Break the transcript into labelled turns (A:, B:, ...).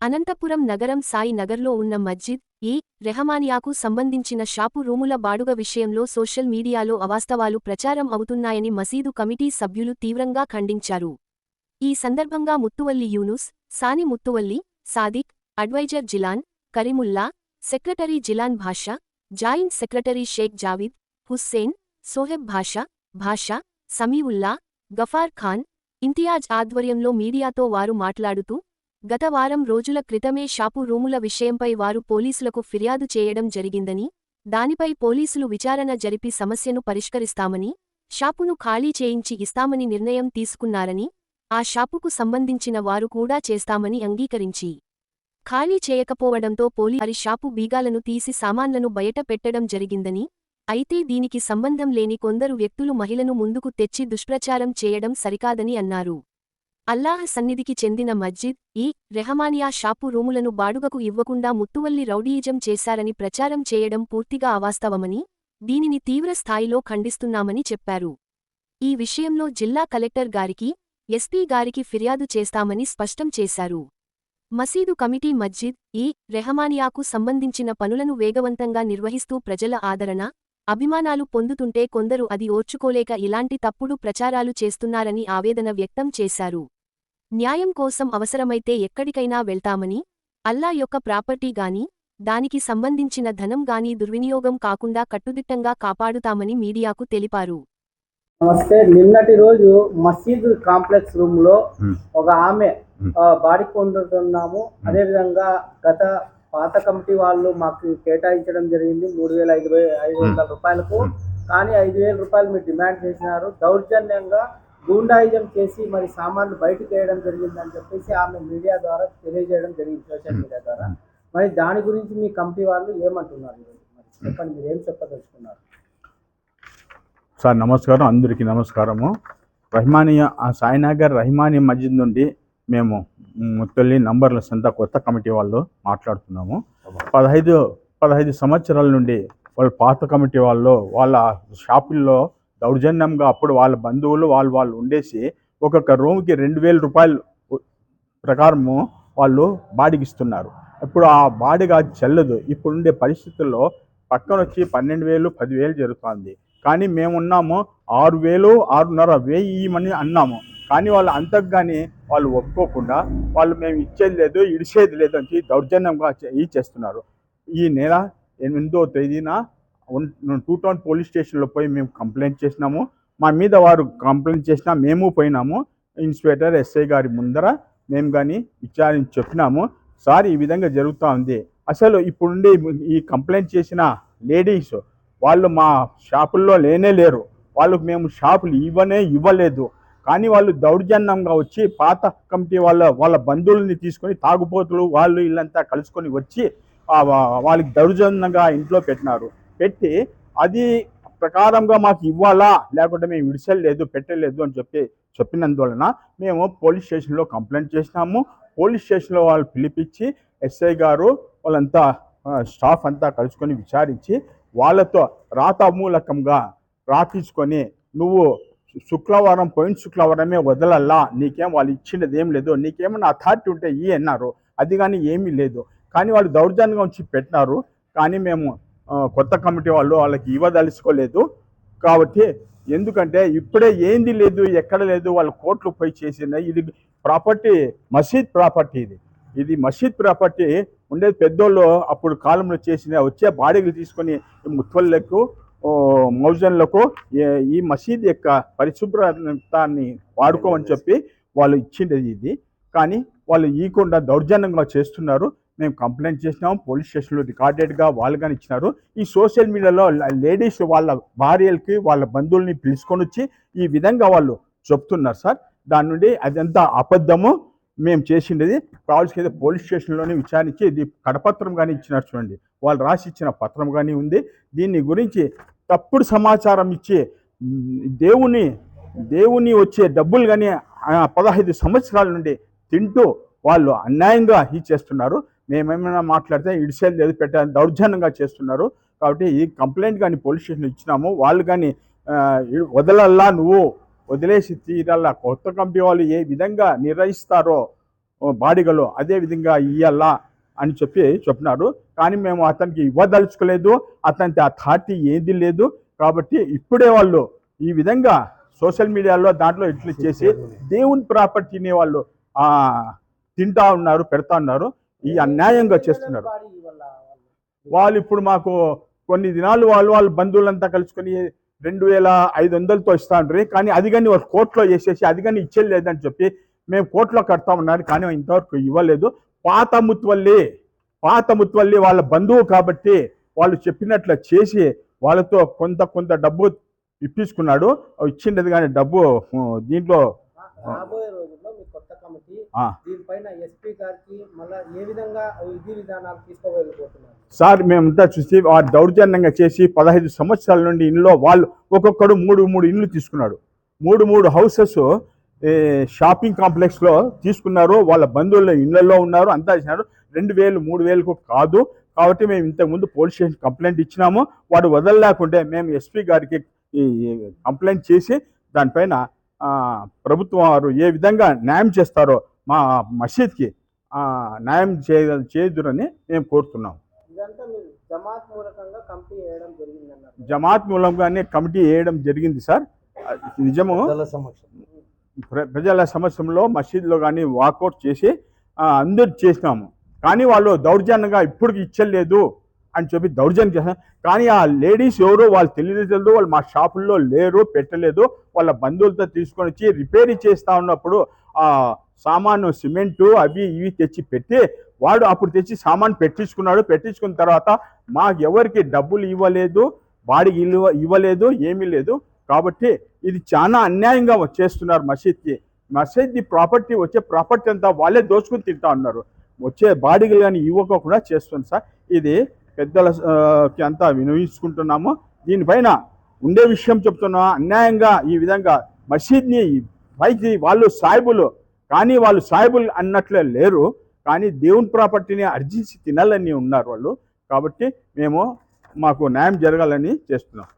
A: అనంతపురం నగరం సాయి నగర్లో ఉన్న మస్జిద్ రెహమానియాకు సంబంధించిన షాపు రూముల బాడుగ విషయంలో సోషల్ మీడియాలో అవాస్తవాలు ప్రచారం అవుతున్నాయని మసీదు కమిటీ సభ్యులు తీవ్రంగా ఖండించారు. ఈ సందర్భంగా ముత్తువల్లి యూనుస్, సాని ముత్తువల్లి, సాదిక్, అడ్వైజర్ జిలాన్, కరీముల్లా, సెక్రటరీ జిలాన్ భాషా, జాయింట్ సెక్రటరీ షేక్ జావిద్, హుస్సేన్, సోహెబ్ భాషా, సమీవుల్లా, గఫార్ ఖాన్, ఇంతియాజ్ ఆధ్వర్యంలో మీడియాతో వారు మాట్లాడుతూ, గత వారం రోజుల క్రితమే షాపు రూముల విషయంపై వారు పోలీసులకు ఫిర్యాదు చేయడం జరిగిందని, దానిపై పోలీసులు విచారణ జరిపి సమస్యను పరిష్కరిస్తామని, షాపును ఖాళీ చేయించి ఇస్తామని నిర్ణయం తీసుకున్నారని, ఆ షాపుకు సంబంధించిన వారు కూడా చేస్తామని అంగీకరించి, ఖాళీ చేయకపోవడంతో వారి షాపు బీగాలను తీసి సామాన్లను బయట పెట్టడం జరిగిందని, అయితే దీనికి సంబంధం లేని కొందరు వ్యక్తులు మహిళను ముందుకు తెచ్చి దుష్ప్రచారం చేయడం సరికాదని అన్నారు. అల్లాహ్ సన్నిధికి చెందిన మస్జిద్ రెహమానియా షాపు రూములను బాడుగకు ఇవ్వకుండా ముత్తువల్లి రౌడీయిజం చేశారని ప్రచారం చేయడం పూర్తిగా అవాస్తవమని, దీనిని తీవ్ర స్థాయిలో ఖండిస్తున్నామని చెప్పారు. ఈ విషయంలో జిల్లా కలెక్టర్ గారికి, ఎస్పీ గారికి ఫిర్యాదు చేస్తామని స్పష్టం చేశారు. మసీదు కమిటీ మస్జిద్ రెహమానియాకు సంబంధించిన పనులను వేగవంతంగా నిర్వహిస్తూ ప్రజల ఆదరణ, అభిమానాలు పొందుతుంటే కొందరు అది ఓర్చుకోలేక ఇలాంటి తప్పుడు ప్రచారాలు చేస్తున్నారని ఆవేదన వ్యక్తం చేశారు. న్యాయం కోసం అవసరమైతే ఎక్కడికైనా వెళ్తామని, అల్లా యొక్క ప్రాపర్టీ గాని, దానికి సంబంధించిన ధనం గాని దుర్వినియోగం కాకుండా కట్టుదిట్టంగా కాపాడుతామని మీడియాకు తెలిపారు.
B: నమస్తే. నిన్నటి రోజు మసీదు కాంప్లెక్స్ రూమ్ లో ఒక ఆమె బాడీకి కొంటున్నాము. అదేవిధంగా గత పాత కమిటీ వాళ్ళు మాకు కేటాయించడం జరిగింది 3,500 రూపాయలకు. కానీ 5,000 రూపాయలు మీరు డిమాండ్ చేసినారు. దౌర్జన్యంగా గూండాయిజం చేసి మరి సామాన్లు బయటకు వేయడం జరిగిందని చెప్పేసి ఆమె మీడియా ద్వారా తెలియజేయడం జరిగింది, సోషల్ మీడియా ద్వారా. మరి దాని గురించి మీ కమిటీ వాళ్ళు ఏమంటున్నారు? చెప్పండి, మీరు ఏం చెప్పదలుచుకున్నారు?
C: సార్ నమస్కారం, అందరికీ నమస్కారము. రహమానియా సాయినగర్ రహమానియా మస్జిద్ నుండి మేము ముత్తల్లి నంబర్ల సంతా కొత్త కమిటీ వాళ్ళు మాట్లాడుతున్నాము. 15 సంవత్సరాల నుండి వాళ్ళు పాత కమిటీ వాళ్ళు వాళ్ళ షాపుల్లో దౌర్జన్యంగా అప్పుడు వాళ్ళ బంధువులు వాళ్ళు ఉండేసి ఒక్కొక్క రూమ్కి 2,000 రూపాయలు ప్రకారము వాళ్ళు బాడిగిస్తున్నారు. ఇప్పుడు ఆ బాడిగ చెల్లదు. ఇప్పుడు ఉండే పరిస్థితుల్లో పక్కన వచ్చి 12,000, 10,000 జరుగుతుంది. కానీ మేమున్నాము 6,000, 6,500 ఇవ్వమని అన్నాము. కానీ వాళ్ళు అంతకు కానీ వాళ్ళు ఒప్పుకోకుండా వాళ్ళు మేము ఇచ్చేది లేదు, ఇడిచేది లేదు అని దౌర్జన్యంగా చేస్తున్నారు. ఈ నెల 8వ తేదీన 2 టౌన్ పోలీస్ స్టేషన్లో పోయి మేము కంప్లైంట్ చేసినాము. మా మీద వారు కంప్లైంట్ చేసినా మేము పోయినాము. ఇన్స్పెక్టర్ ఎస్ఐ గారి ముందర మేము కానీ విచారించి చెప్పినాము. సార్ ఈ విధంగా జరుగుతూ ఉంది. అసలు ఇప్పుడుండే ఈ కంప్లైంట్ చేసిన లేడీస్ వాళ్ళు మా షాపుల్లో లేరు. వాళ్ళకు మేము షాపులు ఇవ్వలేదు. కానీ వాళ్ళు దౌర్జన్యంగా వచ్చి పాత కమిటీ వాళ్ళ బంధువుల్ని తీసుకొని తాగుపోతులు వాళ్ళు ఇల్లంతా కలుసుకొని వచ్చి వాళ్ళకి దౌర్జన్యంగా ఇంట్లో పెట్టి అది ప్రకారంగా మాకు ఇవ్వాలా, లేకుంటే మేము విడిచలేదు పెట్టలేదు అని చెప్పినందువలన మేము పోలీస్ స్టేషన్లో కంప్లైంట్ చేసినాము. పోలీస్ స్టేషన్లో వాళ్ళు పిలిపించి ఎస్ఐ గారు వాళ్ళంతా స్టాఫ్ అంతా కలుసుకొని విచారించి వాళ్ళతో రాతమూలకంగా రాపించుకొని నువ్వు పోయిన శుక్రవారమే వదలల్లా, నీకేం వాళ్ళు ఇచ్చినది ఏం లేదు, నీకేమన్నా అథారిటీ ఉంటే అన్నారు. అది కానీ ఏమీ లేదు. కానీ వాళ్ళు దౌర్జన్యంగా వచ్చి పెట్టినారు. కానీ మేము కొత్త కమిటీ వాళ్ళకి ఇవ్వదలుచుకోలేదు. కాబట్టి ఎందుకంటే ఇప్పుడే ఏంది లేదు, ఎక్కడ లేదు, వాళ్ళు కోర్టులు పోయి చేసిన ఇది ప్రాపర్టీ మసీద్ ప్రాపర్టీ. ఇది మసీద్ ప్రాపర్టీ ఉండేది పెద్దోళ్ళు అప్పుడు కాలంలో చేసిన వచ్చే బాడీలు తీసుకొని ముత్వల్లకు మౌజన్లకు ఈ మసీద్ యొక్క పరిశుభ్రతాన్ని వాడుకోమని చెప్పి వాళ్ళు ఇచ్చిండేది ఇది. కానీ వాళ్ళు ఇవ్వకుండా దౌర్జన్యంగా చేస్తున్నారు. మేము కంప్లైంట్ చేసినాము. పోలీస్ స్టేషన్లో రికార్డెడ్గా వాళ్ళు కానీ ఇచ్చినారు. ఈ సోషల్ మీడియాలో లేడీస్ వాళ్ళ భార్యలకి వాళ్ళ బంధువుల్ని పిలుచుకొని వచ్చి ఈ విధంగా వాళ్ళు చెప్తున్నారు సార్. దాని నుండి అదంతా అబద్ధము. మేము చేసిండేది కావాల్సింది పోలీస్ స్టేషన్లోనే విచారించి ఇది కడపత్రం కానీ ఇచ్చినారు చూడండి, వాళ్ళు రాసి ఇచ్చిన పత్రం కానీ ఉంది. దీన్ని గురించి తప్పుడు సమాచారం ఇచ్చి దేవుని వచ్చే డబ్బులు కానీ 15 సంవత్సరాల నుండి తింటూ వాళ్ళు అన్యాయంగా చేస్తున్నారు. మేమేమైనా మాట్లాడితే ఇడిసేది లేదు, పెట్టాలని దౌర్జన్యంగా చేస్తున్నారు. కాబట్టి ఈ కంప్లైంట్ కానీ పోలీస్ స్టేషన్ ఇచ్చినాము. వాళ్ళు కానీ వదలల్లా, నువ్వు వదిలేసి తీరల్లా, కొత్త కమిటీ వాళ్ళు ఏ విధంగా నిర్వహిస్తారో బాడిగలో అదేవిధంగా ఇయ్యాలా అని చెప్పినారు. కానీ మేము అతనికి ఇవ్వదలుచుకోలేదు, అతనికి ఆ థాట్ ఏది లేదు. కాబట్టి ఇప్పుడే వాళ్ళు ఈ విధంగా సోషల్ మీడియాలో దాంట్లో ఇట్లా చేసి దేవుని ప్రాపర్టీని వాళ్ళు తింటా ఉన్నారు, పెడతా ఉన్నారు. ఈ అన్యాయంగా చేస్తున్నారు. వాళ్ళు ఇప్పుడు మాకు కొన్ని దినాలు వాళ్ళ బంధువులంతా కలుసుకొని 2500తో ఇస్తా ఉంటారు. కానీ అది కానీ వాళ్ళు కోర్టులో వేసేసి అది కానీ ఇచ్చేది లేదని చెప్పి మేము కోర్టులో కడతా ఉన్నారు. కానీ ఇంతవరకు ఇవ్వలేదు. పాత ముత్వల్లి వాళ్ళ బంధువు కాబట్టి వాళ్ళు చెప్పినట్లు చేసి వాళ్ళతో కొంత డబ్బు ఇప్పించుకున్నాడు. ఇచ్చిండేది కానీ డబ్బు దీంట్లో
B: రాబోయే రోజుల్లో మీ కొత్త కమిటీ దీనిపైన ఎస్పీ గారికి మళ్ళీ ఏ విధంగా విధి విధానాలు తీసుకోగలిగిపోతున్నారు?
C: సార్ మేమంతా చూసి వారు దౌర్జన్యంగా చేసి 15 సంవత్సరాల నుండి ఇంట్లో వాళ్ళు ఒక్కొక్కడు 3 ఇండ్లు తీసుకున్నాడు. 3 హౌసెస్ షాపింగ్ కాంప్లెక్స్లో తీసుకున్నారు. వాళ్ళ బంధువుల ఇళ్లలో ఉన్నారు, అంతా చేసినారు. 2000 3000కు కాదు. కాబట్టి మేము ఇంతకుముందు పోలీస్ స్టేషన్ కంప్లైంట్ ఇచ్చినాము. వాడు వదలలేకుంటే మేము ఎస్పీ గారికి కంప్లైంట్ చేసి దానిపైన ప్రభుత్వం వారు ఏ విధంగా న్యాయం చేస్తారో మా మసీద్కి న్యాయం చేయదురని మేము కోరుతున్నాం.
B: ఇదంతా మీరు జమాత్ మూలకంగా కమిటీ వేయడం జరిగిందన్నారు.
C: జమాత్ మూలంగానే కమిటీ వేయడం జరిగింది సార్. నిజము. ప్రజల సమక్షంలో మసీదులో కానీ వాకౌట్ చేసి అందరు చేసినాము. కానీ వాళ్ళు దౌర్జన్యంగా ఇప్పుడు ఇచ్చలేదు అని చెప్పి దౌర్జన్యం చేశారు. కానీ ఆ లేడీస్ ఎవరు వాళ్ళు తెలియదు, వాళ్ళు మా షాపుల్లో లేరు, పెట్టలేదు. వాళ్ళ బంధువులతో తీసుకొని వచ్చి రిపేరీ చేస్తూ ఉన్నప్పుడు ఆ సామాను సిమెంటు అవి ఇవి తెచ్చి పెట్టి వాడు అప్పుడు తెచ్చి సామాన్ పెట్టించుకున్నాడు. పెట్టించుకున్న తర్వాత మాకు ఎవరికి డబ్బులు ఇవ్వలేదు, బాడికి ఇవ్వలేదు, ఏమీ లేదు. కాబట్టి ఇది చాలా అన్యాయంగా చేస్తున్నారు మసీద్కి. మసీద్ ప్రాపర్టీ వచ్చే ప్రాపర్టీ అంతా వాళ్ళే దోచుకుని తింటా ఉన్నారు. వచ్చే బాడిగలు కానీ ఇవ్వకుండా చేస్తుంది సార్. ఇది పెద్దలకి అంతా వినియోగించుకుంటున్నాము. దీనిపైన ఉండే విషయం చెప్తున్నా, అన్యాయంగా ఈ విధంగా మసీద్ని పైకి వాళ్ళు సాయిబులు, కానీ వాళ్ళు సాయిబులు అన్నట్లే లేరు. కానీ దేవుని ప్రాపర్టీని అర్జించి తినాలని ఉన్నారు వాళ్ళు. కాబట్టి మాకు న్యాయం జరగాలని చేస్తున్నాం.